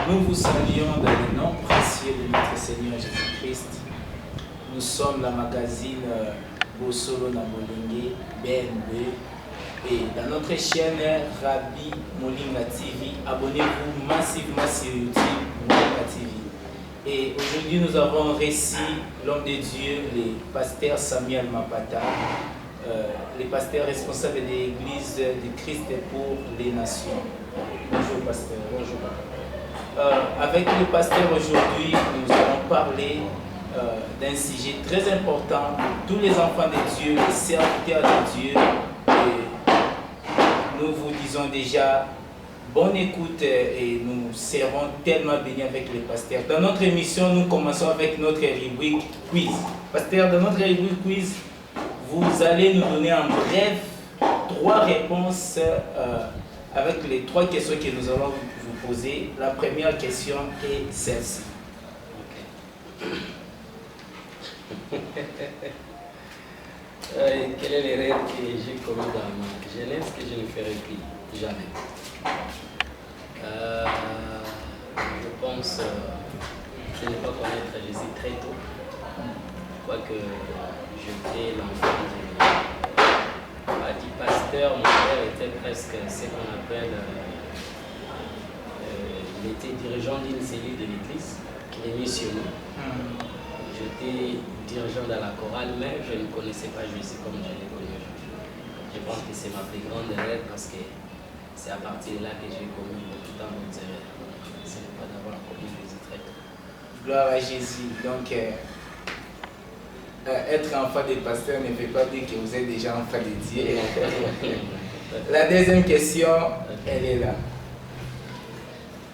Nous vous saluons dans le nom précieux de notre Seigneur Jésus-Christ. Nous sommes la magazine Bosolo Nabolingue, BNB. Et dans notre chaîne Rabbi Molinga TV, abonnez-vous massivement sur YouTube Molinga TV. Et aujourd'hui, nous avons reçu l'homme de Dieu, le pasteur Samuel Mapata, le pasteur responsable de l'église de Christ pour les nations. Bonjour pasteur. Bonjour. Avec le pasteur aujourd'hui, nous allons parler d'un sujet très important pour tous les enfants de Dieu, les serviteurs de Dieu. Et nous vous disons déjà bonne écoute et nous serons tellement bénis avec le pasteur. Dans notre émission, nous commençons avec notre rubrique quiz. Pasteur, dans notre rubrique quiz, vous allez nous donner en bref 3 réponses avec les 3 questions que nous allons vous poser. La première question est celle-ci. Quelle est l'erreur que j'ai commise dans ma jeunesse que je ne ferai plus jamais? Je pense je ne pas connaître Jésus très tôt, quoique j'étais l'enfant du pasteur. Mon père était presque ce qu'on appelle, il était dirigeant d'une cellule de l'église qui est missionnaire. J'étais dirigeant dans la chorale, mais je ne connaissais pas Jésus comme je l'ai connu aujourd'hui. Je pense que c'est ma plus grande erreur parce que c'est à partir de là que j'ai commis beaucoup d'autres erreurs. Ce n'est pas d'avoir connu Jésus très tôt. Gloire à Jésus. Donc, être enfant de pasteur ne veut pas dire que vous êtes déjà enfant de Dieu. La deuxième question, elle est là.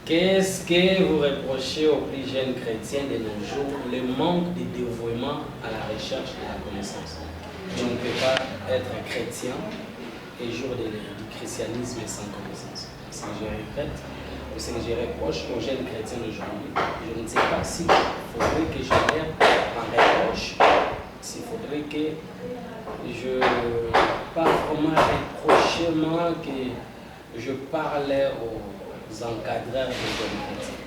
Qu'est-ce que vous reprochez aux plus jeunes chrétiens de nos jours? Le manque de dévouement à la recherche de la connaissance. On ne peut pas être chrétien et jour du christianisme sans connaissance. Ce que je regrette, ou ce que je reproche aux jeunes chrétiens d'aujourd'hui, je ne sais pas s'il faudrait que je leur en reproche, s'il faudrait que je, pas vraiment reprochement que je parle aux encadreurs de jeunes chrétiens.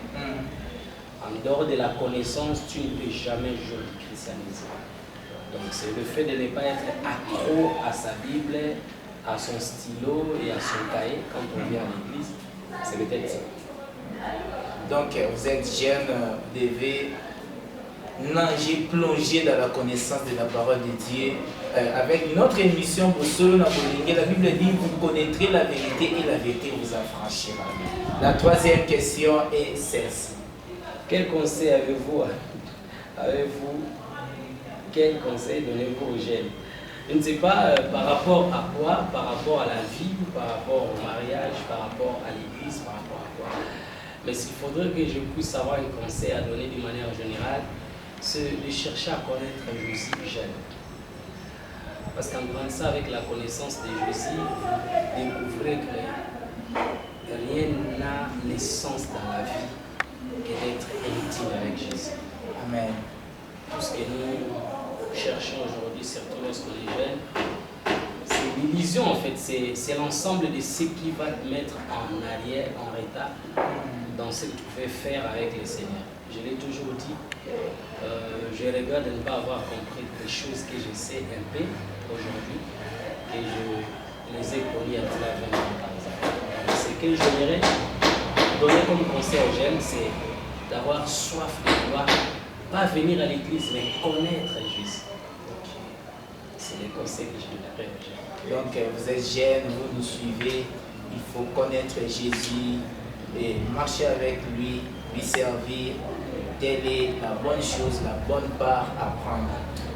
En dehors de la connaissance, tu ne peux jamais jouer du christianisme. Donc c'est le fait de ne pas être accro à sa Bible, à son stylo et à son cahier quand on vient à l'église. C'est peut-être ça. Donc vous êtes jeune, vous devez nager, plonger dans la connaissance de la parole de Dieu. Avec notre émission Bosolo Nabolingue, la Bible dit: vous connaîtrez la vérité et la vérité vous affranchira. La troisième question est celle-ci. Quel conseil avez-vous quel conseil donnez-vous aux jeunes? Je ne sais pas par rapport à quoi, par rapport à la vie, par rapport au mariage, par rapport à l'église, par rapport à quoi. Mais s'il faudrait que je puisse avoir un conseil à donner d'une manière générale, c'est de chercher à connaître Jésus jeune. Parce qu'en grandissant avec la connaissance de Jésus, vous découvrez que rien n'a l'essence dans la vie que d'être intime avec Jésus. Amen. Tout ce que nous cherchons aujourd'hui, surtout lorsqu'on est jeune, c'est l'illusion en fait, c'est l'ensemble de ce qui va te mettre en arrière, en retard, dans ce que tu peux faire avec le Seigneur. Je l'ai toujours dit, je regrette de ne pas avoir compris les choses que je sais un peu aujourd'hui, et je les ai connues à 20 ans par exemple. Ce que j'aimerais donner comme conseil aux jeunes, c'est d'avoir soif de gloire, pas venir à l'église, mais connaître Jésus. C'est les conseils que je donnerais aux jeunes. Donc vous êtes jeune, vous nous suivez, il faut connaître Jésus et marcher avec lui, lui servir. Telle est la bonne chose, la bonne part à prendre.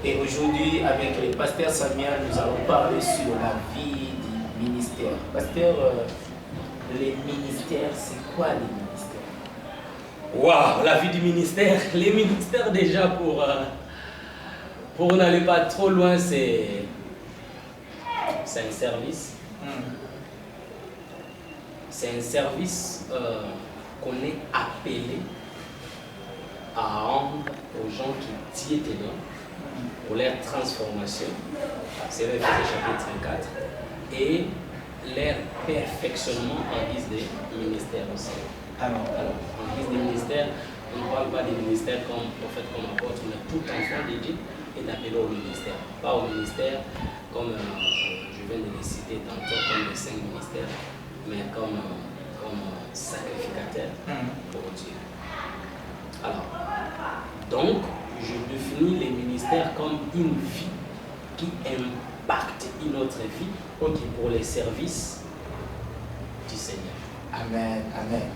Et aujourd'hui, avec le pasteur Samuel, nous allons parler sur la vie du ministère. Pasteur, les ministères, c'est quoi les ministères? Waouh, la vie du ministère. Les ministères déjà, pour n'aller pas trop loin, c'est un service. C'est un service qu'on est appelé à rendre aux gens qui t'y étaient là pour leur transformation, c'est le chapitre 4, et leur perfectionnement en guise de ministère aussi. Alors, en guise de ministère, on ne parle pas des ministères comme prophète, comme apôtre, mais tout enfant de Dieu est appelé au ministère. Pas au ministère comme je viens de les citer tantôt, comme les 5 ministères, mais comme sacrificateur pour Dieu. Alors, donc, je définis les ministères comme une vie qui impacte une autre vie pour les services du Seigneur. Amen, amen.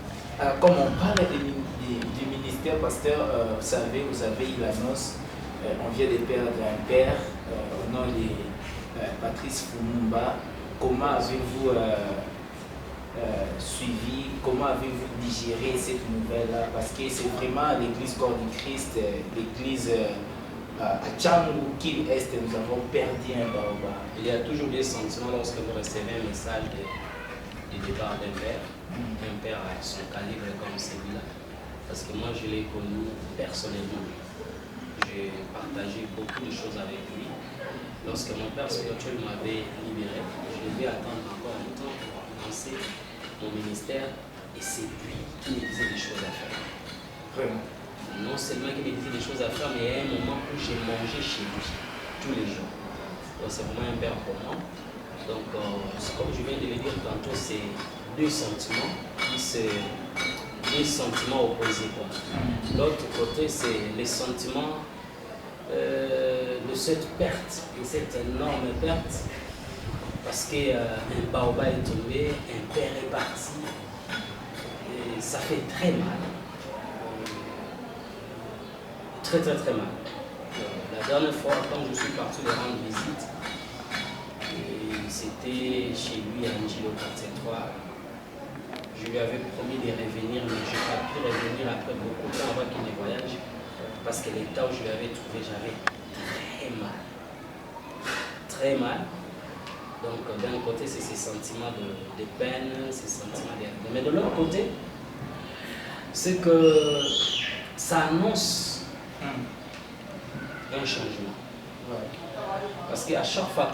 Comme on parle du ministère, pasteur, vous avez eu l'annonce, on vient de perdre un père, au nom de Patrice Fumumba. Comment avez-vous suivi, comment avez-vous digéré cette nouvelle-là? Parce que c'est vraiment l'église corps du Christ, l'église à Tchangou, Kim Est, nous avons perdu un baobab. Il y a toujours des sentiments lorsque vous recevez un message du départ d'un père, un père à son calibre comme celui-là. Parce que moi, je l'ai connu personnellement. J'ai partagé beaucoup de choses avec lui. Lorsque mon père spirituel m'avait libéré, je devais attendre encore un temps pour lancer mon ministère, et c'est lui qui me disait des choses à faire. Vraiment. Non seulement qui me disait des choses à faire, mais il y a un moment où j'ai mangé chez lui tous les jours. Donc c'est vraiment un père pour moi. Donc comme je viens de le dire tantôt, c'est deux sentiments opposés. L'autre côté, c'est les sentiments de cette perte, et cette énorme perte, parce qu'un baobab est tombé, un père est parti, et ça fait très mal. Très très mal. La dernière fois, quand je suis parti lui rendre visite, c'était chez lui à Angelo 43. Je lui avais promis de revenir, mais je n'ai pas pu revenir après beaucoup de temps avant qu'il ne voyage, parce que l'état où je l'avais trouvé, j'avais très mal. Très mal. Donc d'un côté, c'est ces sentiments de peine, ces sentiments de... Mais de l'autre côté, c'est que ça annonce un changement. Ouais. Parce qu'à chaque fois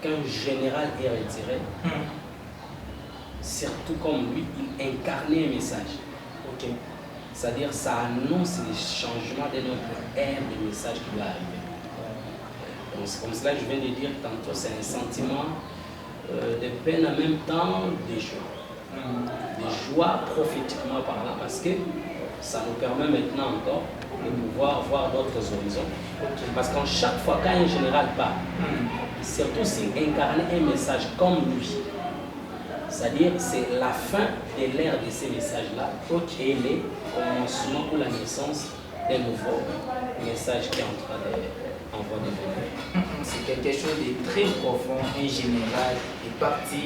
qu'un général est retiré, surtout comme lui, il incarnait un message. Okay. C'est-à-dire ça annonce les changements de notre ère de message qui va arriver. Donc c'est comme cela que je viens de dire tantôt, c'est un sentiment de peine en même temps de joie. De joie prophétiquement parlant, parce que ça nous permet maintenant encore de pouvoir voir d'autres horizons. Parce qu'en chaque fois qu'un général part, surtout s'il incarne un message comme lui, c'est-à-dire c'est la fin de l'ère de ces messages-là et le commencement ou la naissance d'un nouveau message qui est en train de venir. C'est quelque chose de très profond. Un général est parti,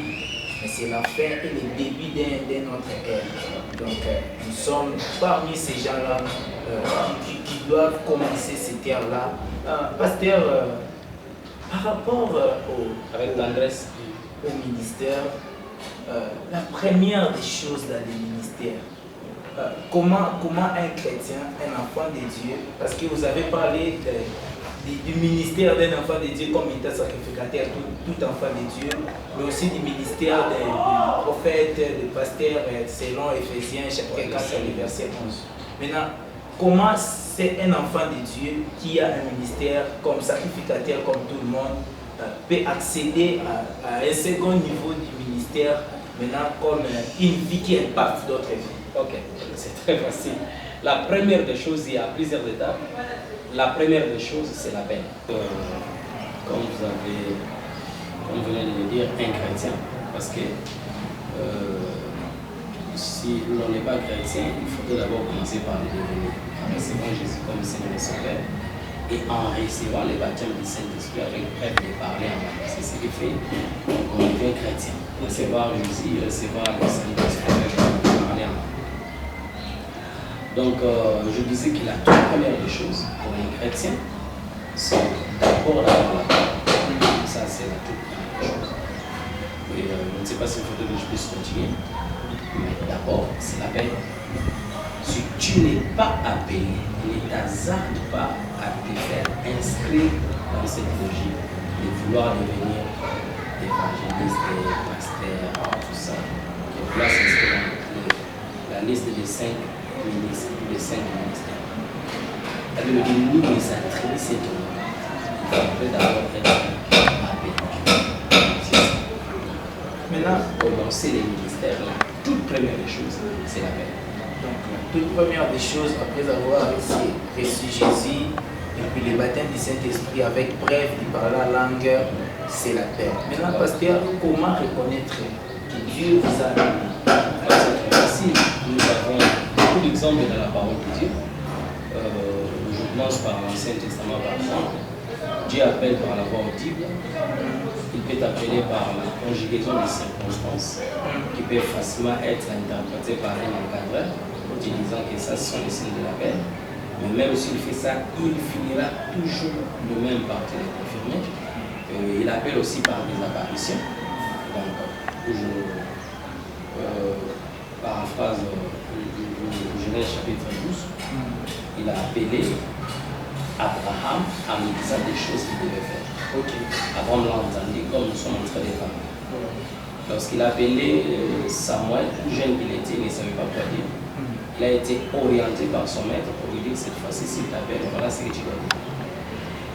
mais c'est la fin et le début d'un autre ère. Donc nous sommes parmi ces gens-là qui doivent commencer cette ère-là. Pasteur, par rapport avec l'adresse au ministère, la première des choses dans les ministères, comment un chrétien, un enfant de Dieu, parce que vous avez parlé du ministère d'un enfant de Dieu comme état sacrificateur, tout enfant de Dieu, mais aussi du ministère du prophète, du pasteur, selon Éphésiens chapitre 4, verset 11. Maintenant, comment c'est un enfant de Dieu qui a un ministère comme sacrificateur comme tout le monde peut accéder à un second niveau du ministère, maintenant comme une vie qui impacte d'autres vies? Ok, c'est très facile. La première des choses, il y a plusieurs étapes. La première des choses, c'est la peine. Comme vous venez de le dire, un chrétien. Parce que si l'on n'est pas chrétien, il faudrait d'abord commencer par le devenir. En recevant Jésus comme Seigneur et Sauveur, et en recevant le baptême du Saint-Esprit avec prêtre de parler en langue. C'est ce qui fait qu'on devient chrétien. Recevoir Jésus, recevoir le Saint-Esprit avec parler en langue. Donc, je disais que la toute première des choses pour un chrétien, c'est d'abord la foi. Ça, c'est la toute première des choses. Et, je ne sais pas s'il faudrait que je puisse continuer, mais d'abord, c'est la paix. Si tu n'es pas appelé, ne t'hasarde pas à te faire inscrire dans cette logique de vouloir devenir évangéliste, pasteur, tout ça. Donc là, c'est la liste des 5 ministres, tous les 5 ministères. La Bible dit nous les attribuons cette honneur. Il faut après d'abord être appelé. C'est ça. Maintenant, Pour lancer les ministères, la toute première des choses, c'est l'appel. donc, la toute première des choses, après avoir reçu Jésus, et puis le baptême du Saint-Esprit avec preuve de parler la langue, c'est l'appel. Maintenant, pasteur, comment reconnaître que Dieu vous a appelé? C'est très facile. Nous avons beaucoup d'exemples dans la parole de Dieu. Je commence par l'Ancien Testament par exemple. Dieu appelle par la voix audible. Il peut appeler par la conjugaison des circonstances qui peuvent facilement être interprétées par un encadreur, disant que ça, ce sont les signes de l'appel. Mais même s'il fait ça, il finira toujours le même par te le confirmer. Il appelle aussi par des apparitions. Donc, je paraphrase Genèse chapitre 12. Il a appelé Abraham en lui disant des choses qu'il devait faire. Abraham l'a entendu comme nous sommes en train de parler. Lorsqu'il a appelé Samuel, tout jeune qu'il était, il ne savait pas quoi dire. Il a été orienté par son maître pour lui dire cette fois-ci, s'il t'appelle, voilà ce que tu dois dire.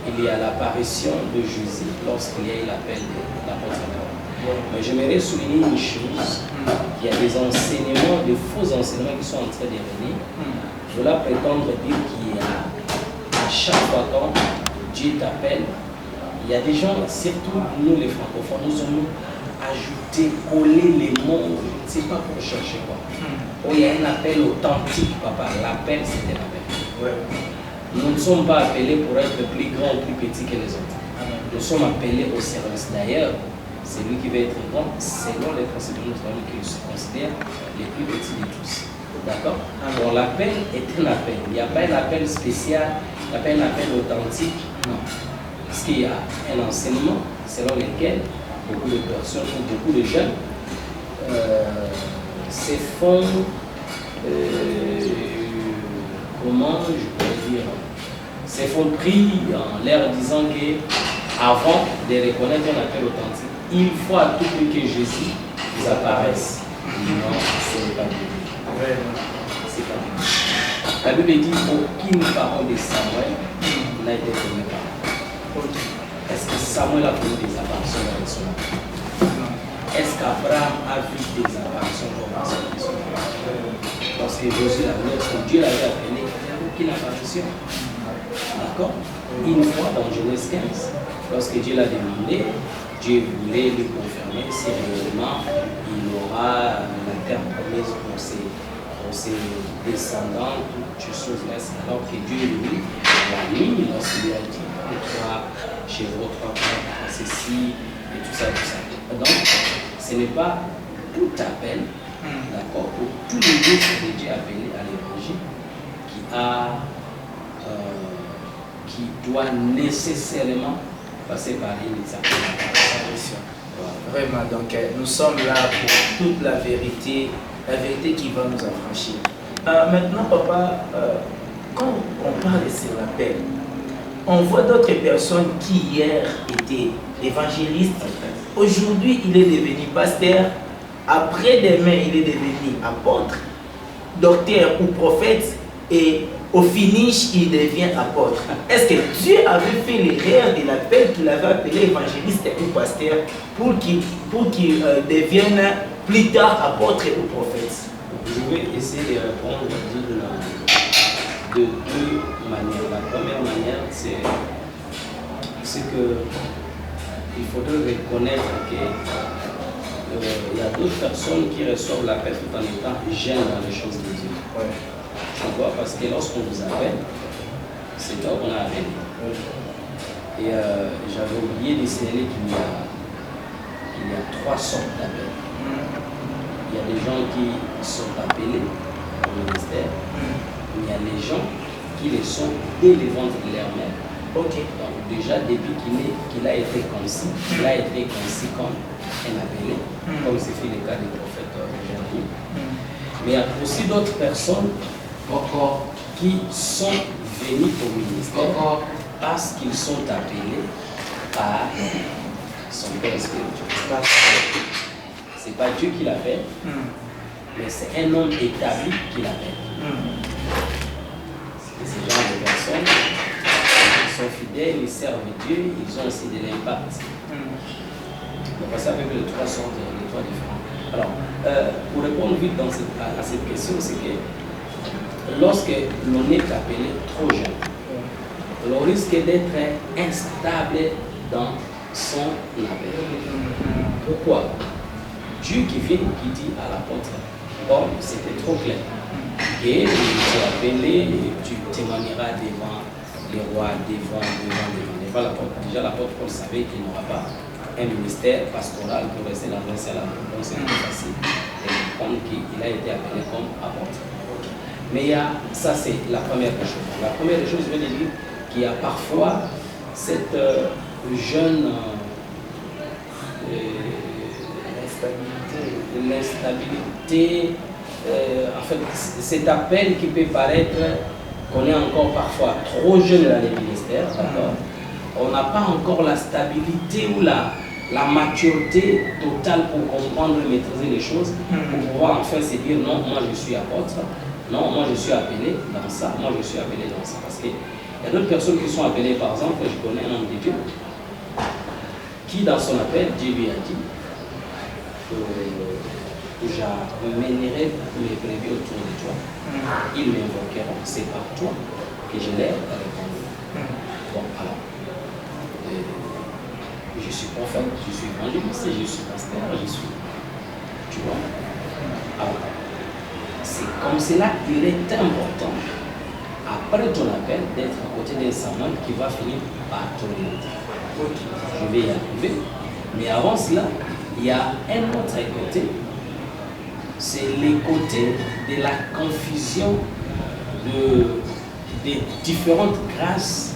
Il y a l'apparition de Jésus lorsqu'il y a eu l'appel de l'apôtre Paul. Mais j'aimerais souligner une chose, il y a des enseignements, des faux enseignements qui sont en train de venir. Cela prétendre dire qu'il y a, à chaque fois quand Dieu t'appelle, il y a des gens, surtout nous les francophones, nous allons ajouter, coller les mots, je ne sais pas pour chercher quoi. Oh, il y a un appel authentique, papa. L'appel, c'était l'appel. Nous ne sommes pas appelés pour être plus grands ou plus petits que les autres. Nous sommes appelés au service. D'ailleurs, celui qui va être grand, selon les principes de notre famille, qui se considère les plus petits de tous. D'accord? Alors, l'appel est un appel. Il n'y a pas un appel spécial, il n'y a pas un appel authentique. Non. Parce qu'il y a un enseignement selon lequel beaucoup de personnes ou beaucoup de jeunes se font, comment je pourrais dire, se font pris en leur disant que avant de reconnaître un appel authentique, il faut à tout prix que Jésus vous apparaisse. Non, ce n'est pas Bible. C'est pas Bible. La Bible dit aucune parole de Samuel n'a été donnée par lui. Est-ce que Samuel a connu des apparitions dans son appel? Est-ce qu'Abraham a vu des apparitions dans son appel? Parce que Josué l'a vu, lorsque Dieu l'avait appelé, il n'y avait aucune apparition. D'accord? Une fois dans Genèse 15, lorsque Dieu l'a demandé, Dieu voulait lui confirmer si réellement il aura la terre promise pour ses descendants, toutes ces choses-là. Alors que Dieu lui l'a mis lorsqu'il lui a dit, toi, chez vous, trois frères, ceci, et tout ça, tout ça. Donc, ce n'est pas tout appel, d'accord, pour tous les autres que Dieu appelés à l'évangile qui doit nécessairement passer par une apparition. Vraiment, donc nous sommes là pour toute la vérité qui va nous affranchir. Maintenant, papa, quand on parle sur l'appel, on voit d'autres personnes qui hier étaient évangélistes. Aujourd'hui, il est devenu pasteur. Après-demain, il est devenu apôtre, docteur ou prophète. Et au finish, il devient apôtre. Est-ce que Dieu avait fait l'erreur de l'appel qu'il avait appelé évangéliste ou pasteur pour qu'il devienne plus tard apôtre ou prophète? Je vais essayer de répondre de deux manières. La première manière, c'est que il faudrait reconnaître qu'il y a d'autres personnes qui reçoivent l'appel tout en étant jeunes dans les choses de Dieu. Pourquoi? Parce que lorsqu'on vous appelle, c'est là qu'on a appelé. Et j'avais oublié de signaler qu'il y a trois sortes d'appels. Il y a des gens qui sont appelés au ministère. Il y a les gens qui le sont dès le ventre de leur mère. Donc déjà, depuis qu'il a été conçu, il a été conçu comme un appelé, comme c'est fait le cas du prophète Jérémie. Mais il y a aussi d'autres personnes qui sont venus au ministère parce qu'ils sont appelés par son Père spirituel. Ce n'est pas Dieu qui l'appelle, mais c'est un homme établi qui l'appelle. fidèles, ils servent Dieu, ils ont aussi de l'impact. Donc, ça fait les trois sortes, les trois différents. Alors, pour répondre vite à cette question, c'est que lorsque l'on est appelé trop jeune, l'on risque d'être instable dans son appel. Pourquoi? Dieu qui vient, qui dit à l'apôtre, bon, c'était trop clair. Et tu es appelé, et tu témoigneras devant les rois, devant l'apôtre. Déjà, l'apôtre Paul savait qu'il n'aura pas un ministère pastoral pour rester dans un seul apôtre. Donc, c'est plus facile de comprendre qu'il a été appelé comme apôtre. Mais ça, c'est la première chose. La première chose, je veux dire qu'il y a parfois cette jeune l'instabilité, en fait, cet appel qui peut paraître qu'on est encore parfois trop jeune dans les ministères, d'accord? On n'a pas encore la stabilité ou la maturité totale pour comprendre et maîtriser les choses, pour pouvoir enfin se dire non, moi je suis apôtre, non, moi je suis appelé dans ça, moi je suis appelé dans ça. Parce qu'il y a d'autres personnes qui sont appelées, par exemple, je connais un homme de Dieu, qui dans son appel, Dieu lui a dit, j'amènerai mes brebis autour de toi. Ils m'invoqueront, c'est par toi que je leur répondu. Bon, alors, je suis prophète, je suis évangéliste, je suis pasteur, je suis. Tu vois? Alors, c'est comme cela qu'il est important, après ton appel, d'être à côté d'un Samuel qui va finir par t'orienter. Je vais y arriver, mais avant cela, il y a un autre côté, c'est les côtés de la confusion des différentes grâces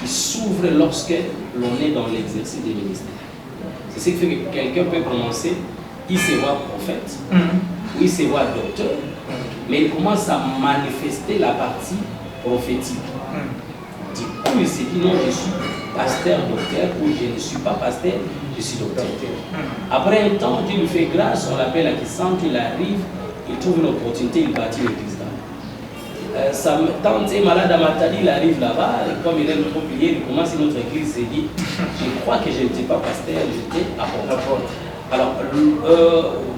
qui s'ouvrent lorsque l'on est dans l'exercice des ministères. C'est ce qui fait que quelqu'un peut commencer, il se voit prophète, ou il se voit docteur, mais il commence à manifester la partie prophétique. Du coup, il se dit non, je suis pasteur, docteur, ou je ne suis pas pasteur, je suis docteur. Après un temps, Dieu lui fait grâce, on l'appelle à Kissan, il arrive, il trouve une opportunité, il bâtit l'église là. Sa tante est malade à Matadi, il arrive là-bas, et comme il aime trop prier, il commence une autre église, il se dit, je crois que je n'étais pas pasteur, j'étais apôtre. Alors,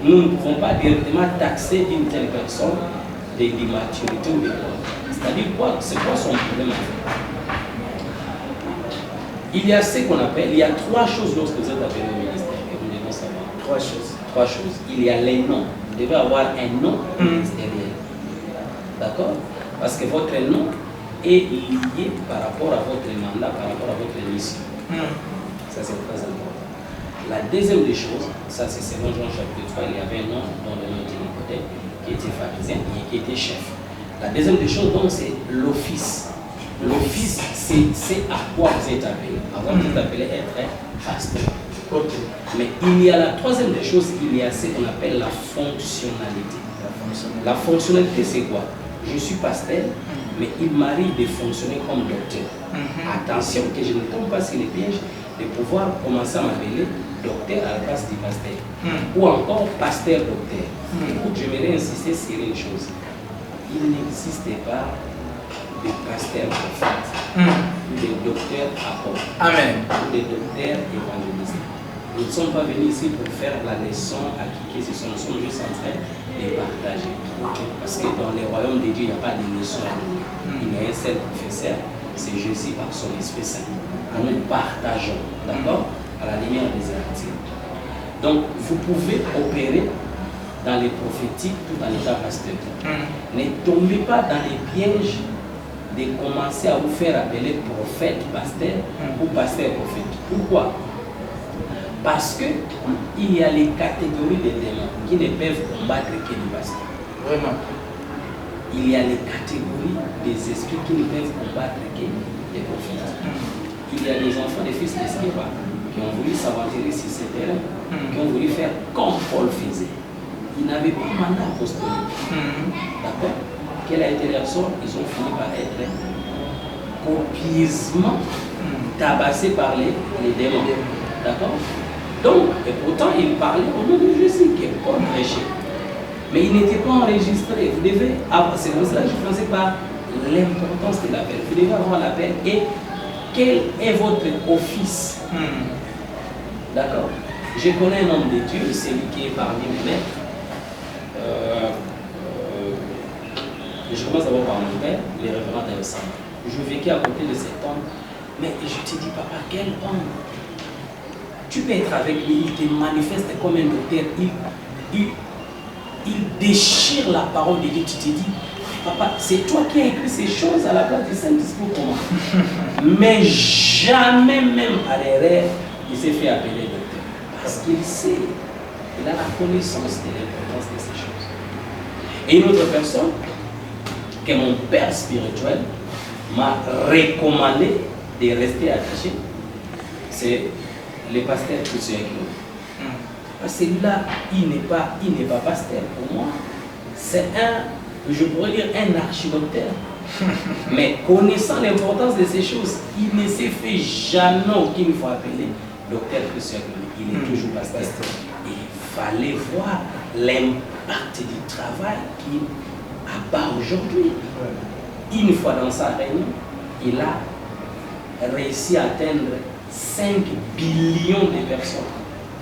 nous ne pouvons pas directement taxer d'une telle personne de l'immaturité ou de quoi. C'est-à-dire quoi? C'est quoi son problème? Il y a ce qu'on appelle, il y a trois choses lorsque vous êtes appelé au ministère, et vous devez savoir. Trois choses. Trois choses. Il y a les noms. Vous devez avoir un nom ministériel. D'accord? Parce que votre nom est lié par rapport à votre mandat, par rapport à votre mission. Ça, c'est très important. La deuxième des choses, ça c'est selon Jean chapitre 3, il y avait un nom dont le nom était Nicodème, qui était pharisien et qui était chef. La deuxième des choses, donc, c'est l'office. L'office, c'est à quoi vous êtes appelé. Avant, vous êtes appelé être pasteur. Mais il y a la troisième des choses, il y a ce qu'on appelle la fonctionnalité. La fonctionnalité, c'est quoi? Je suis pasteur, mais il m'arrive de fonctionner comme docteur. Attention que je ne tombe pas sur les pièges de pouvoir commencer à m'appeler docteur à la place du pasteur. Ou encore pasteur-docteur. Écoute, j'aimerais insister sur une chose. Il n'existe pas de pasteur prophète, ou de docteur apôtre, ou de docteur évangéliste. Nous ne sommes pas venus ici pour faire la leçon à qui ce sont. Nous sommes juste en train de partager. Parce que dans les royaumes de Dieu, il n'y a pas de leçon à donner. Il y a un seul professeur, c'est Jésus par son Esprit Saint. Nous partageons, d'accord, à la lumière des Écritures. Donc, vous pouvez opérer dans les prophétiques tout en étant pasteur. Ne tombez pas dans les pièges de commencer à vous faire appeler prophète, pasteur ou pasteur prophète. Pourquoi? Parce qu'il y a les catégories de démons qui ne peuvent combattre que les pasteurs. Vraiment. Il y a les catégories des esprits qui ne peuvent combattre que les prophètes. Il y a des enfants, des fils d'Esquéba qui ont voulu s'aventurer sur ce terrain, qui ont voulu faire comme Paul faisait. Ils n'avaient pas mandat apostolique. D'accord? Quel a été leur sort? Ils ont fini par être copieusement tabassés par les démons. D'accord? Donc, et pourtant, ils parlaient au nom de Jésus, qui est Paul prêchait. Mais ils n'étaient pas enregistrés. Vous devez avoir, c'est pour cela que je pensais par l'importance de l'appel. Vous devez avoir l'appel et quel est votre office? D'accord. Je connais un homme de Dieu, celui qui est parmi mes maîtres. Je commence d'abord par mon père, le révérend Tayosan. Je vécu à côté de cet homme, mais je te dis, papa, quel homme? Tu peux être avec lui, il te manifeste comme un docteur, il déchire la parole de Dieu. Tu te dis, papa, c'est toi qui as écrit ces choses à la place du Saint-Esprit pour moi. Mais jamais, même à l'erreur, il s'est fait appeler docteur. Parce qu'il sait, il a la connaissance de l'importance de ces choses. Et une autre personne, que mon père spirituel m'a recommandé de rester attaché, c'est le pasteur Christian. Parce que celui-là, il n'est pas pasteur pour moi. C'est je pourrais dire un archidocteur. Mais connaissant l'importance de ces choses, il ne s'est fait jamais aucune fois appeler docteur Christian. Il est toujours pasteur. Et il fallait voir l'impact du travail qu'il abat aujourd'hui. Une fois dans sa réunion, il a réussi à atteindre 5 billions de personnes.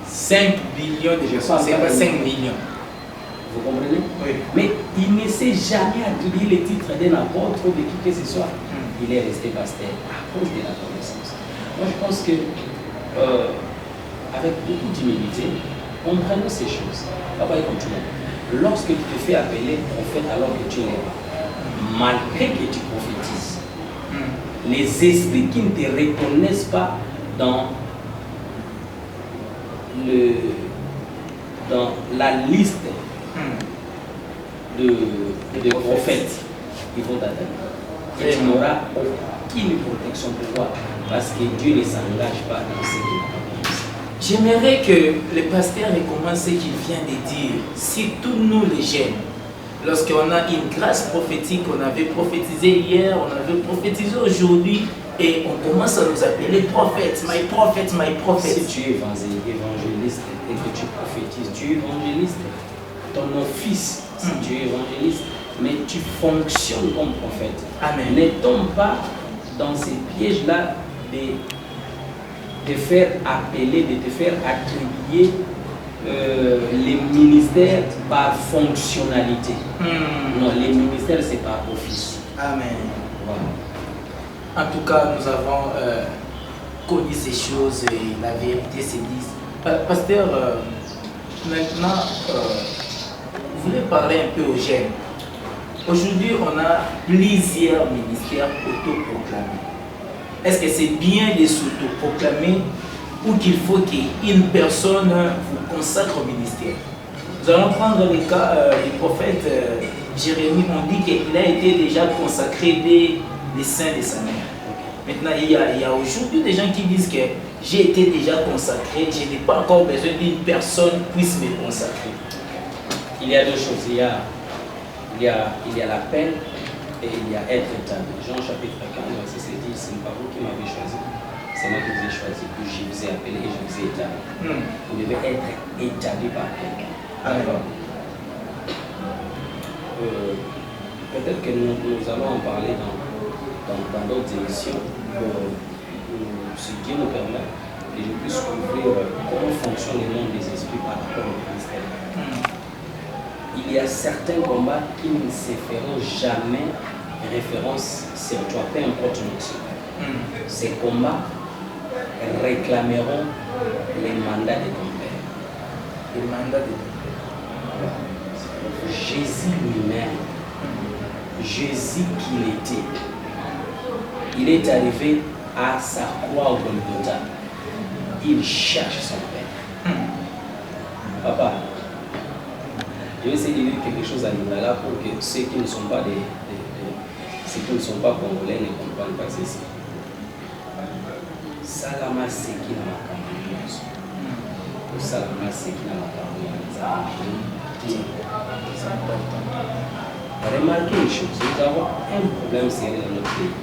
5 billions de personnes, c'est pas 5 millions. Vous comprenez? Oui. Mais il ne s'est jamais attribué le titre d'un apôtre ou de qui que ce soit. Il est resté pasteur à cause de la connaissance. Moi, je pense que, avec beaucoup d'humilité, comprenons ces choses. Papa, écoute-moi. Lorsque tu te fais appeler prophète alors que tu l'es, malgré que tu prophétises, les esprits qui ne te reconnaissent pas dans la liste de prophètes, ils vont t'atteindre. Et tu n'auras aucune protection pour toi parce que Dieu ne s'engage pas dans ce qu'il a. J'aimerais que le pasteur recommence ce qu'il vient de dire. Surtout nous les jeunes. Lorsqu'on a une grâce prophétique, on avait prophétisé hier, on avait prophétisé aujourd'hui, et on commence à nous appeler prophètes, my prophet, my prophet. Si tu es évangéliste et que tu prophétises, tu es évangéliste. Ton office, si tu es évangéliste, mais tu fonctionnes comme prophète. Amen. Ne tombe pas dans ces pièges-là de faire appeler, de te faire attribuer les ministères par fonctionnalité. Non, les ministères, c'est par office. Amen. Voilà. En tout cas, nous avons connu ces choses et la vérité se dit. Pasteur, maintenant, vous voulez parler un peu aux jeunes. Aujourd'hui, on a plusieurs ministères autoproclamés. Est-ce que c'est bien de s'autoproclamer ou qu'il faut qu'une personne vous consacre au ministère? Nous allons prendre le cas du prophète Jérémie. On dit qu'il a été déjà consacré dès les seins de sa mère. Maintenant, il y a aujourd'hui des gens qui disent que j'ai été déjà consacré, je n'ai pas encore besoin d'une personne qui puisse me consacrer. Il y a deux choses. Il y a l'appel et il y a être établi. Jean chapitre 15, verset 7 dit, ce n'est pas vous qui m'avez choisi, c'est moi qui vous ai choisi, puis je vous ai appelé et je vous ai établi. Vous devez être établi par quelqu'un. Alors, peut-être que nous allons en parler dans d'autres émissions, si Dieu nous permet, que je puisse couvrir comment fonctionne le monde des esprits par rapport au ministère. Il y a certains combats qui ne se feront jamais référence sur toi, peu importe l'option. Ces combats réclameront les mandats de ton père. Les mandats de ton père. Jésus lui-même, Jésus qu'il était, il est arrivé à sa croix au Golgotha. Il cherche son père. Papa, je vais essayer de dire quelque chose à Lingala pour que ceux qui ne sont pas ceux qui ne sont pas congolais ne comprennent pas ceci. Salama seki na makambo. Salama seki na makambo. Remarquez une chose, nous avons un problème sérieux dans notre pays.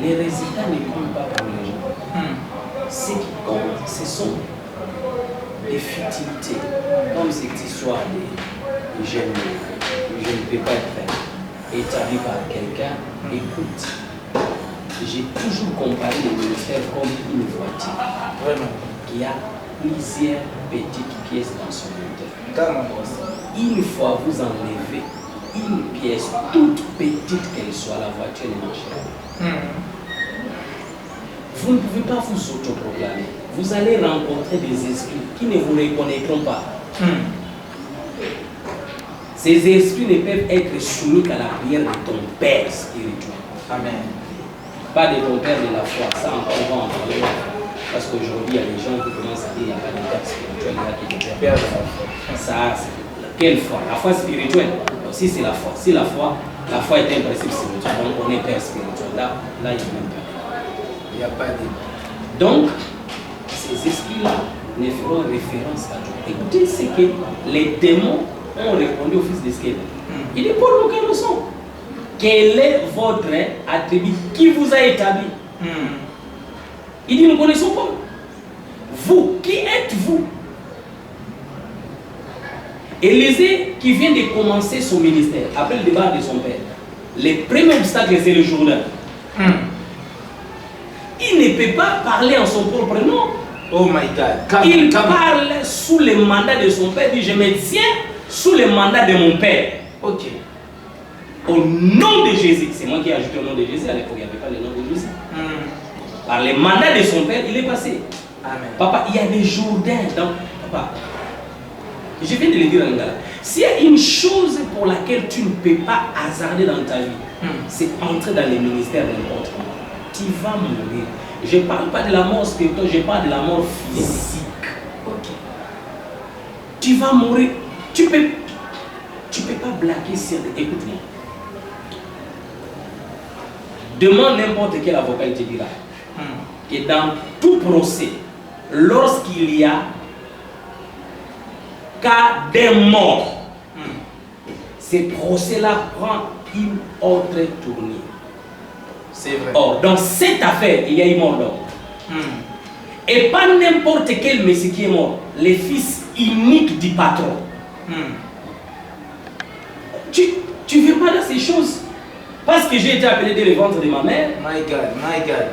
Les résultats ne comptent pas pour les gens. Ce qui compte, ce sont des futilités, comme cette histoire de je ne peux pas être établi par quelqu'un. Écoute, j'ai toujours comparé le ministère comme une voiture. Vraiment. Qui a plusieurs petites pièces dans son moteur. Comment? Une fois vous enlevez une pièce, toute petite qu'elle soit, la voiture ne marchera. Vous ne pouvez pas vous autoproclamer. Vous allez rencontrer des esprits qui ne vous reconnaîtront pas. Ces esprits ne peuvent être soumis qu'à la prière de ton Père spirituel. Amen. Pas de ton Père de la foi. Ça, on va en parler. Parce qu'aujourd'hui, il y a des gens qui commencent à dire qu'il n'y a pas de Père spirituel, il y a que de Père de la foi. Ça, c'est quelle foi? La foi spirituelle. Si c'est la foi. Si la foi est un principe spirituel, donc on est Père spirituel. Là, il n'y a même pas. Il n'y a pas de... Donc, ces esprits-là ne feront référence à Dieu. Écoutez ce que les démons ont répondu au fils d'Esquel. Il est pour nous que nous sommes. Quel est votre attribut? Qui vous a établi? Il dit, nous ne connaissons pas. Vous, qui êtes-vous? Élisée, qui vient de commencer son ministère, après le départ de son père, le premier obstacle, c'est le journal. Il ne peut pas parler en son propre nom. Oh my God. Il parle sous le mandat de son père. Il dit, je me tiens sous le mandat de mon père. Ok. Au nom de Jésus. C'est moi qui ai ajouté le nom de Jésus. À l'époque, il n'y avait pas le nom de Jésus. Par le mandat de son père, il est passé. Amen. Papa, il y a des Jourdains. Donc, papa, je viens de le dire à Ngala. S'il y a une chose pour laquelle tu ne peux pas hasarder dans ta vie, c'est entrer dans les ministères n'importe comment. Tu vas mourir. Je ne parle pas de la mort spirituelle, je parle de la mort physique. Ok. Tu vas mourir. Tu peux pas blaguer sur des... Écoute-moi. Demande n'importe quel avocat, il te dira que dans tout procès, lorsqu'il y a cas des morts, ces procès-là prennent une autre tournure. C'est vrai. Or, dans cette affaire, il y a eu mort d'homme. Et pas n'importe quel messie qui est mort. Le fils unique du patron. Tu ne veux pas dans ces choses. Parce que j'ai été appelé dès le ventre de ma mère. My God, my God.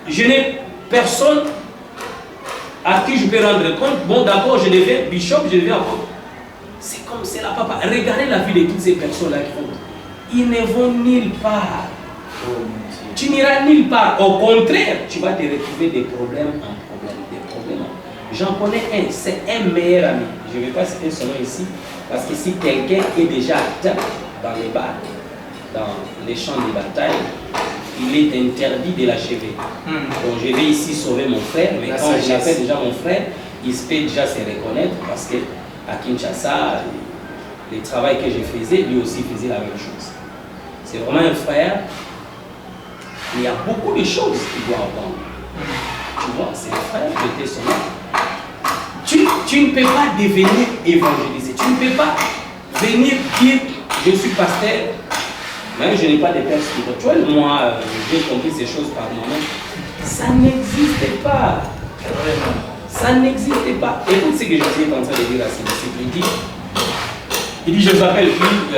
Je n'ai personne à qui je peux rendre compte. Bon, d'accord, je deviens bishop, je deviens apôtre. C'est comme c'est là, papa. Regardez la vie de toutes ces personnes-là qui font. Ils ne vont nulle part. Oh mon Dieu. Tu n'iras nulle part. Au contraire, tu vas te retrouver des problèmes en problème. Des problèmes. J'en connais un, c'est un meilleur ami. Je ne vais pas citer son nom ici, parce que si quelqu'un est déjà atteint dans les bars, dans les champs de bataille, il est interdit de l'achever. Donc je vais ici sauver mon frère, mais quand je l'appelle déjà mon frère, il se peut déjà se reconnaître, parce qu'à Kinshasa, le travail que je faisais, lui aussi faisait la même chose. C'est vraiment un frère. Il y a beaucoup de choses qu'il doit entendre. Tu vois, c'est un frère, j'étais son nom. Tu ne peux pas devenir évangélisé. Tu ne peux pas venir dire je suis pasteur, mais je n'ai pas de père spirituel. Moi, j'ai compris ces choses par moi-même. Ça n'existe pas. Vraiment. Ça n'existe pas. Écoute ce que je suis en train de dire à ce disciple. Il dit je vous appelle plus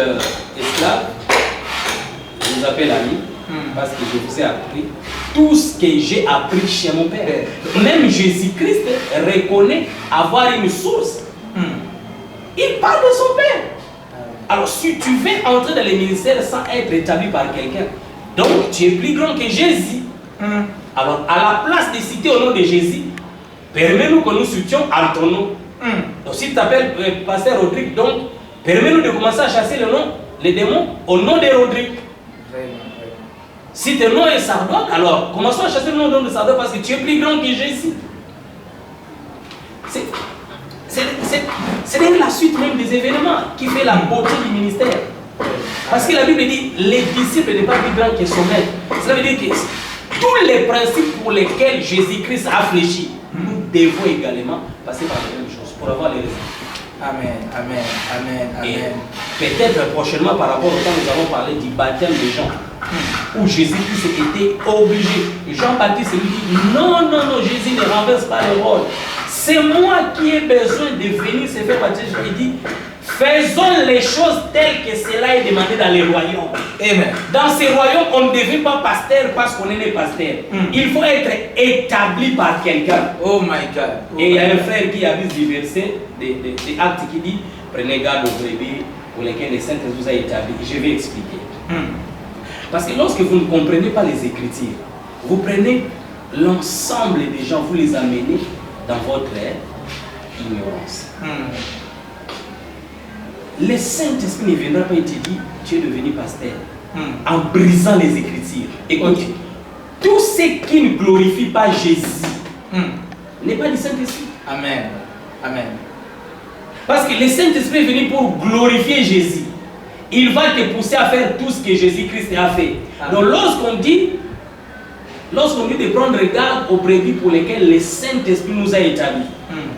esclave, je vous appelle ami, parce que je vous ai appris tout ce que j'ai appris chez mon père. Même Jésus-Christ reconnaît avoir une source. Il parle de son père. Alors si tu veux entrer dans les ministères sans être établi par quelqu'un, donc tu es plus grand que Jésus. Alors à la place de citer au nom de Jésus, permets-nous que nous citions à ton nom. Donc si tu t'appelles pasteur Rodrigue, donc permets-nous de commencer à chasser les démons au nom de Rodrigue. Si ton nom est Sardoc, alors commençons à chasser le nom de Sardoc parce que tu es plus grand que Jésus. C'est la suite même des événements qui fait la beauté du ministère. Parce que la Bible dit les disciples n'est pas plus grand que son maître. Cela veut dire que tous les principes pour lesquels Jésus-Christ a fléchi, nous devons également passer par les mêmes choses pour avoir les résultats. Amen, amen, amen, amen. Peut-être prochainement par rapport au temps nous allons parler du baptême de Jean, où Jésus-Christ était obligé. Jean-Baptiste lui dit non, non, non, Jésus ne renverse pas le rôle. C'est moi qui ai besoin de venir se faire baptiser. Il dit Faisons les choses telles que cela est demandé dans les royaumes. Amen. Dans ces royaumes, on ne devient pas pasteur parce qu'on est né pasteur. Il faut être établi par quelqu'un. Oh my God. Oh Et il y a my un God. frère qui abuse du verset des actes qui dit prenez garde aux brebis pour lesquels les saints vous a établi. Je vais expliquer. Parce que lorsque vous ne comprenez pas les Écritures, vous prenez l'ensemble des gens, vous les amenez dans votre ignorance. Le Saint-Esprit ne viendra pas et te dire tu es devenu pasteur en brisant les Écritures. Écoute, tout ce qui ne glorifie pas Jésus n'est pas du Saint-Esprit. Amen. Amen. Parce que le Saint-Esprit est venu pour glorifier Jésus. Il va te pousser à faire tout ce que Jésus-Christ a fait. Amen. Donc lorsqu'on dit de prendre garde aux brebis pour lesquelles le Saint-Esprit nous a établis,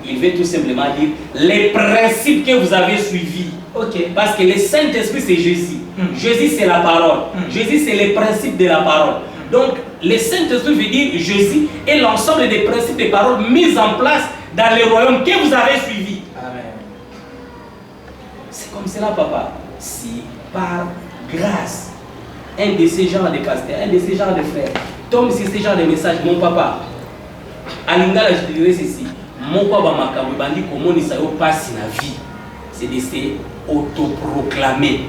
il veut tout simplement dire les principes que vous avez suivis. Parce que le Saint-Esprit c'est Jésus. Jésus c'est la parole. Jésus c'est les principes de la parole. Donc le Saint-Esprit veut dire Jésus et l'ensemble des principes de parole mis en place dans le royaume que vous avez suivi. Amen. C'est comme cela, papa. Si par grâce, un de ces genres de pasteurs, un de ces genres de frères, tombe sur ce genre de message, mon papa, à l'ingala, je te dirais ceci, mon papa m'a dit comment il s'est passé la vie, c'est de se autoproclamer.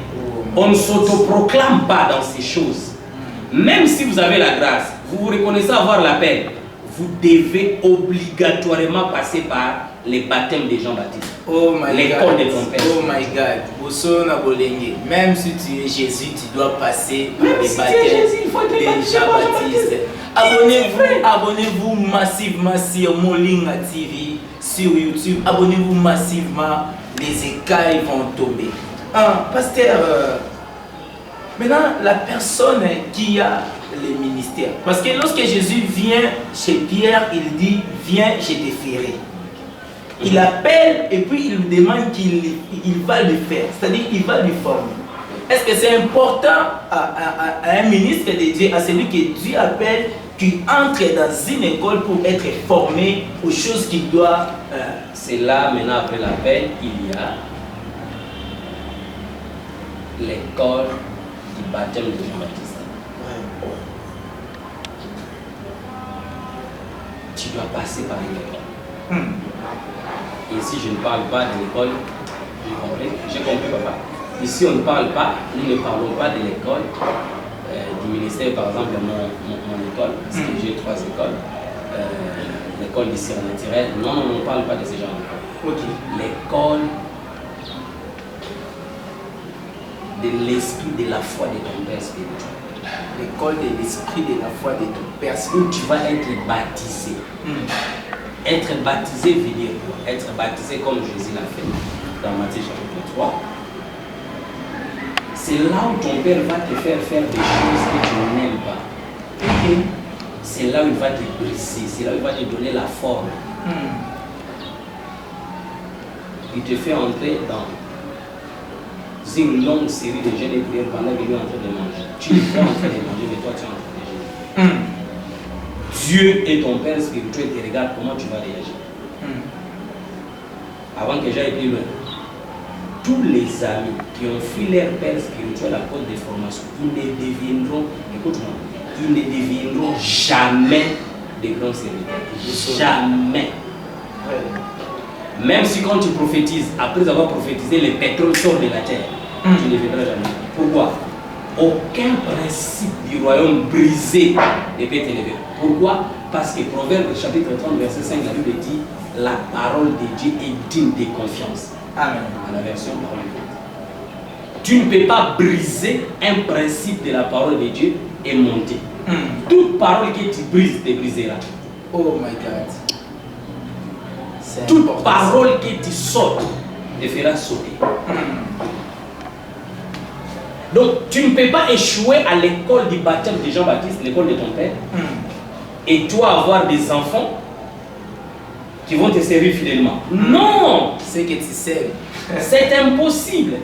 On ne s'autoproclame pas dans ces choses. Même si vous avez la grâce, vous vous reconnaissez avoir la peine, vous devez obligatoirement passer par les baptêmes de Jean-Baptiste. Oh my God. L'école de ton père. Oh my God. Même si tu es Jésus, tu dois passer par les baptêmes de Jean-Baptiste. Abonnez-vous massivement sur Molinga TV, sur YouTube. Abonnez-vous massivement. Les écailles vont tomber. Pasteur, maintenant, la personne qui a le ministère. Parce que lorsque Jésus vient chez Pierre, il dit, viens, je te ferai. Il appelle et puis il lui demande qu'il va le faire. C'est-à-dire qu'il va lui former. Est-ce que c'est important à un ministre de Dieu, à celui que Dieu appelle, qui entre dans une école pour être formé aux choses qu'il doit... C'est là, maintenant, après l'appel, il y a l'école du baptême de Jean-Baptiste. Tu dois passer par l'école. Ici, je ne parle pas de l'école. J'ai compris, papa. Ici, on ne parle pas, nous ne parlons pas de l'école du ministère, par exemple, mon école, parce que j'ai 3 écoles. L'école du sciences naturelles. Non, on ne parle pas de ce genre d'école. L'école de l'esprit de la foi de ton père spirituel. L'école de l'esprit de la foi de ton père spirituel. Où tu vas être baptisé. Être baptisé veut dire être baptisé comme Jésus l'a fait dans Matthieu chapitre 3. C'est là où ton père va te faire des choses que tu n'aimes pas. C'est là où il va te briser, c'est là où il va te donner la forme. Il te fait entrer dans une longue série de jeûnes et prières pendant qu'il est en train de manger. Tu es en train de manger, mais toi tu es en train de jeûner. Dieu et ton père spirituel te regardent comment tu vas réagir. Avant que j'aille plus loin, tous les amis qui ont fui leur père spirituel à cause des formations, ils ne deviendront, écoute-moi, ils ne deviendront jamais des grands serviteurs. Jamais. Même si quand tu prophétises, après avoir prophétisé, le pétrole sort de la terre, tu ne deviendras jamais. Pourquoi? Aucun principe du royaume brisé ne peut t'élever. Pourquoi? Parce que Proverbe chapitre 30 verset 5, la Bible dit la parole de Dieu est digne de confiance. Amen. À la version parole de Dieu. Tu ne peux pas briser un principe de la parole de Dieu et monter. Toute parole que tu brises te brisera. Oh my God. Toute parole que tu sautes te fera sauter. Donc, tu ne peux pas échouer à l'école du baptême de Jean-Baptiste, l'école de ton père, et toi avoir des enfants qui vont te servir fidèlement. Non! C'est que tu sais. C'est impossible.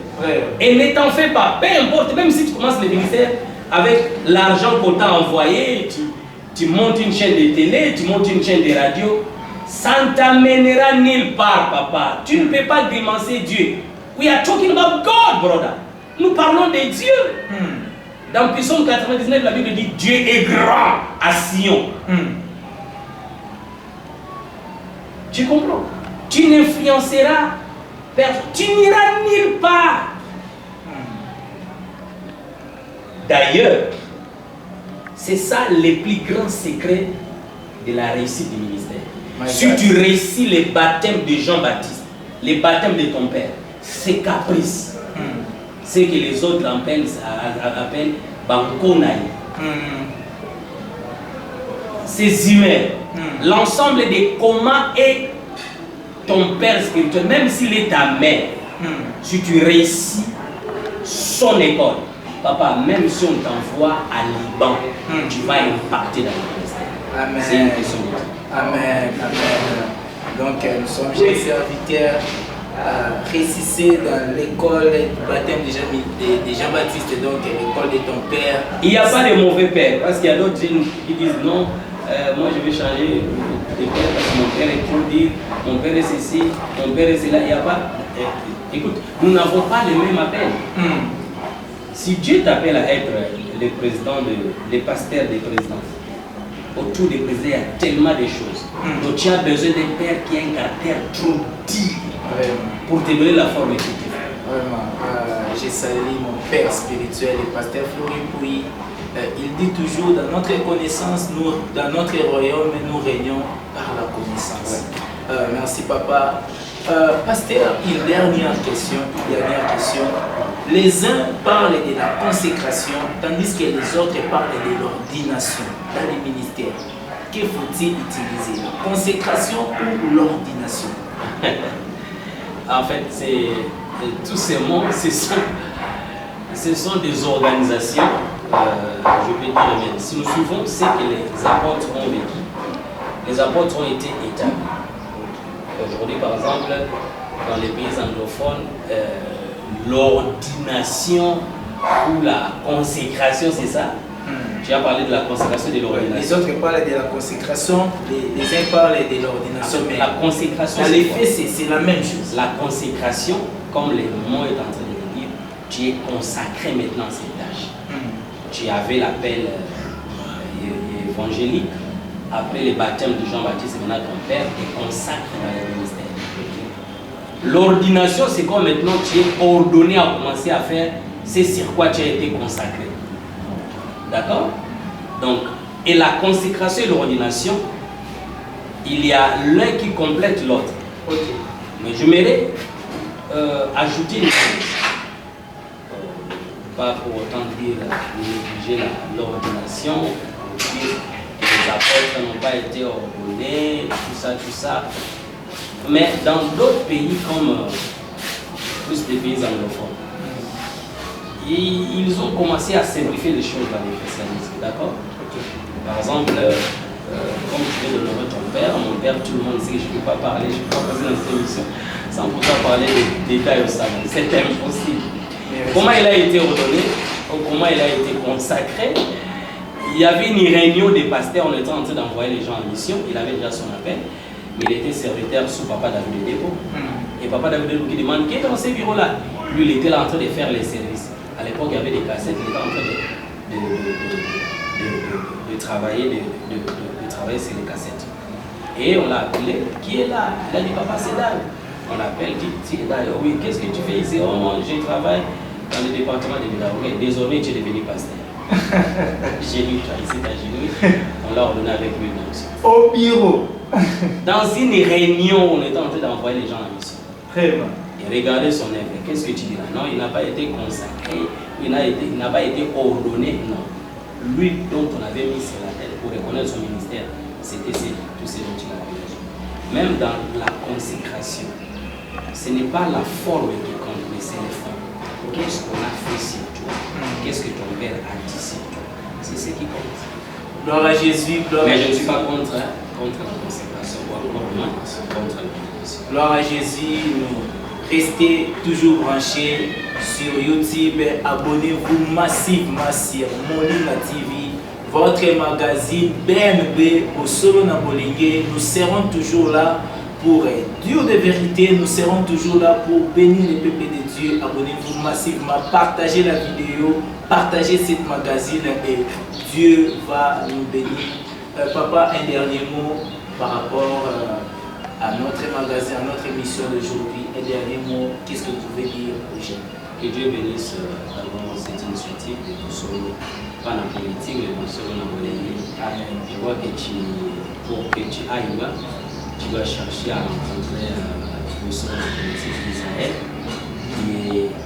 Et ne t'en fais pas. Peu importe, même si tu commences le ministère avec l'argent qu'on t'a envoyé, tu montes une chaîne de télé, tu montes une chaîne de radio, ça ne t'amènera nulle part, papa. Tu ne peux pas grimacer Dieu. We are talking about God, brother. Nous parlons de Dieu. Dans Psaume 99, la Bible dit Dieu est grand à Sion. Tu comprends? Tu n'influenceras personne. Tu n'iras nulle part. D'ailleurs, c'est ça les plus grands secrets de la réussite du ministère. Si tu réussis les baptêmes de Jean-Baptiste, les baptêmes de ton père, c'est caprice. C'est que les autres appellent Bankonaï. C'est humain. L'ensemble de comment est ton père spirituel, même s'il est ta mère, si tu réussis son école, papa, même si on t'envoie à Liban, tu vas impacter dans le ministère. Amen. C'est une question. Amen. Amen. Donc, nous sommes chers serviteurs. Réussissez dans l'école du baptême de Jean-Baptiste, donc l'école de ton père. Il n'y a pas de mauvais père, parce qu'il y a d'autres jeunes qui disent non, moi je vais changer de père parce que mon père est trop dire, mon père est ceci, mon père est cela. Il n'y a pas. Écoute, nous n'avons pas le même appel. Si Dieu t'appelle à être le président, le pasteur des présidents, autour des présidents, il y a tellement de choses. Donc tu as besoin d'un père qui a un caractère trop digne pour te donner la forme éducative. Vraiment. J'ai salué mon père spirituel, le pasteur Flori Pouy. Il dit toujours, dans notre connaissance, nous, dans notre royaume, nous régnons par la connaissance. Merci papa. Pasteur, une dernière question. Les uns parlent de la consécration, tandis que les autres parlent de l'ordination dans les ministères. Que faut-il utiliser, la consécration ou l'ordination? En fait, tous ces mots, ce sont des organisations, je peux dire, mais si nous suivons ce que les apôtres ont vécu, les apôtres ont été établis. Aujourd'hui, par exemple, dans les pays anglophones, l'ordination ou la consécration, c'est ça? Tu as parlé de la consécration et de l'ordination. Les autres parlent de la consécration, les uns parlent de l'ordination. Mais la consécration, dans les faits, c'est la même chose. La consécration, comme le mot est en train de le dire, tu es consacré maintenant à cette tâche. Tu avais l'appel évangélique. Après le baptême de Jean-Baptiste, maintenant ton père te consacre dans le ministère. L'ordination, c'est comme maintenant tu es ordonné à commencer à faire ce sur quoi tu as été consacré. D'accord? Donc, et la consécration et l'ordination, il y a l'un qui complète l'autre. Mais je m'aimerais ajouter une chose. Pas pour autant dire négliger l'ordination, dire que les apôtres n'ont pas été ordonnés, tout ça. Mais dans d'autres pays comme plus des pays anglophones, ils ont commencé à simplifier les choses dans le christianisme, d'accord? Par exemple, comme tu viens de nommer ton père, mon père, tout le monde sait que je ne peux pas parler, je ne peux pas passer dans cette émission sans pourtant parler des détails au salon. C'est impossible. Comment il a été ordonné, comment il a été consacré. Il y avait une réunion des pasteurs, on était en train d'envoyer les gens en mission, il avait déjà son appel, mais il était serviteur sous Papa David Dépôt. Et Papa David Dépôt qui demande qui est dans ces bureaux-là. Lui, il était là en train de faire les services. À l'époque, il y avait des cassettes, il était en train de travailler sur les cassettes. Et on l'a appelé, qui est là? Il a dit, papa, c'est Dal. On l'appelle, dit, oui, qu'est-ce que tu fais ici? Oh, moi, je travaille dans le département de Médawé. Désormais, tu es devenu pasteur. J'ai lu, tu as ici, on l'a ordonné avec lui aussi. Au bureau. Dans une réunion, on était en train d'envoyer les gens en mission. Très bien. Et regardez son œuvre. Qu'est-ce que tu diras? Non, il n'a pas été consacré, il n'a pas été ordonné. Non. Lui dont on avait mis sur la tête pour reconnaître son ministère, c'était tous ces dont il avait besoin. Même dans la consécration, ce n'est pas la forme qui compte, mais c'est le fond. Qu'est-ce qu'on a fait sur toi? Qu'est-ce que ton père a dit sur toi? C'est ce qui compte. Gloire à Jésus, gloire mais à je ne Jésus. suis pas contre la consécration, ou encore moins contre l'ordination. Gloire à Jésus, restez toujours branchés sur YouTube, abonnez-vous massivement sur Moninga TV, votre magazine BNB au Solo na Bolingue. Nous serons toujours là pour Dieu de vérité. Nous serons toujours là pour bénir les peuples de Dieu. Abonnez-vous massivement, partagez la vidéo, partagez cette magazine et Dieu va nous bénir. Papa, un dernier mot par rapport à notre magazine, à notre émission d'aujourd'hui. Un dernier mot, qu'est-ce que vous pouvez dire aux jeunes? Que Dieu bénisse d'abord cette initiative de Boussolo, pas la politique, mais Boussolo dans Bolivie. Amen. Je vois que pour que tu ailles là, tu dois chercher à rencontrer Boussolo dans la politique d'Israël,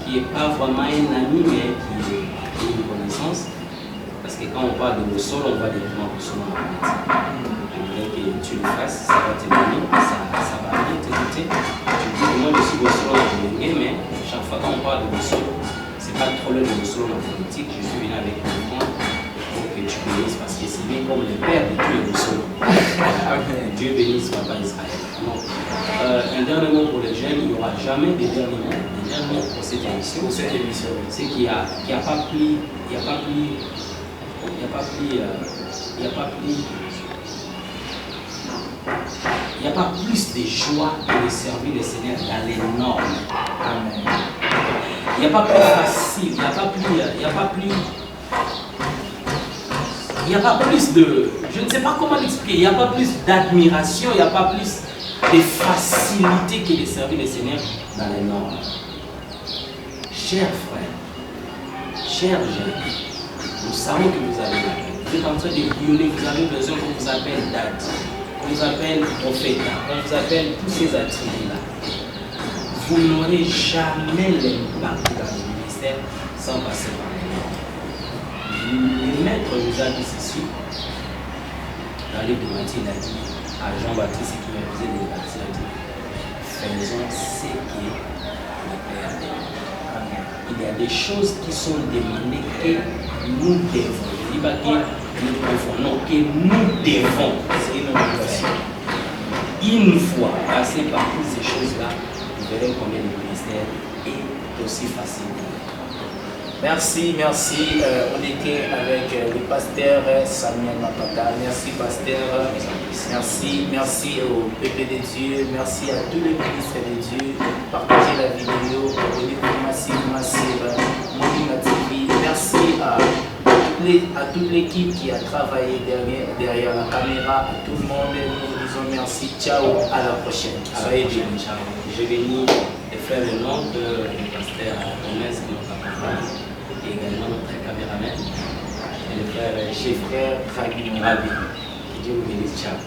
qui n'est pas vraiment un ami, mais qui est une connaissance. Parce que quand on parle de Boussolo, on va directement Boussolo dans la politique. Je voudrais que tu le fasses, ça va te bénir, ça va bien t'écouter. Tu dis que moi je suis Boussolo dans la politique, mais chaque fois qu'on parle de Boussolo, c'est pas trop le de Boussolo dans la politique. Je suis venu avec mon point pour que tu bénisses parce que c'est bien comme le père de tous les Boussolo. Dieu bénisse Papa Israël. Donc, un dernier mot pour les jeunes, il n'y aura jamais de dernier mot. Un dernier mot pour cette émission. C'est qu'il n'y a pas plus. Il n'y a pas plus de joie que de servir le Seigneur dans les normes. Amen. Il n'y a pas plus facile, il n'y a pas plus de, je ne sais pas comment l'expliquer, il n'y a pas plus d'admiration, il n'y a pas plus de facilité que de servir le Seigneur dans les normes. Chers frères, chers jeunes, nous savons que vous avez la peine. Vous êtes en train de violer, vous avez besoin qu'on vous appelle dad, qu'on vous appelle prophète, qu'on vous appelle tous ces attributs-là. Vous n'aurez jamais l'impact dans le ministère sans passer par les normes. Le maître nous a dit ceci, dans le livre de Matthieu, il a dit à Jean-Baptiste qui m'a faisait des baptêmes, il a dit faisons ce que le Père dit. Il y a des choses qui sont demandées que nous devons. Je ne dis pas que nous devons, non, que nous devons. C'est une obligation. Une fois passé par toutes ces choses-là, vous verrez combien le ministère est aussi facile. Merci. On était avec le pasteur Samuel Mapata. Merci, pasteur. Merci au peuple de Dieu. Merci à tous les ministres de Dieu. Partagez la vidéo. Abonnez-vous massive. Moulima TV. Merci à toute l'équipe qui a travaillé derrière la caméra. À tout le monde, nous disons merci. Ciao. À la prochaine. Soyez bénis. Je bénis les frères et l'oncle, le pasteur Gomez qui nous accompagne, et également notre caméraman, et le frère chef frère Rabi. Que Dieu vous bénisse. Ciao.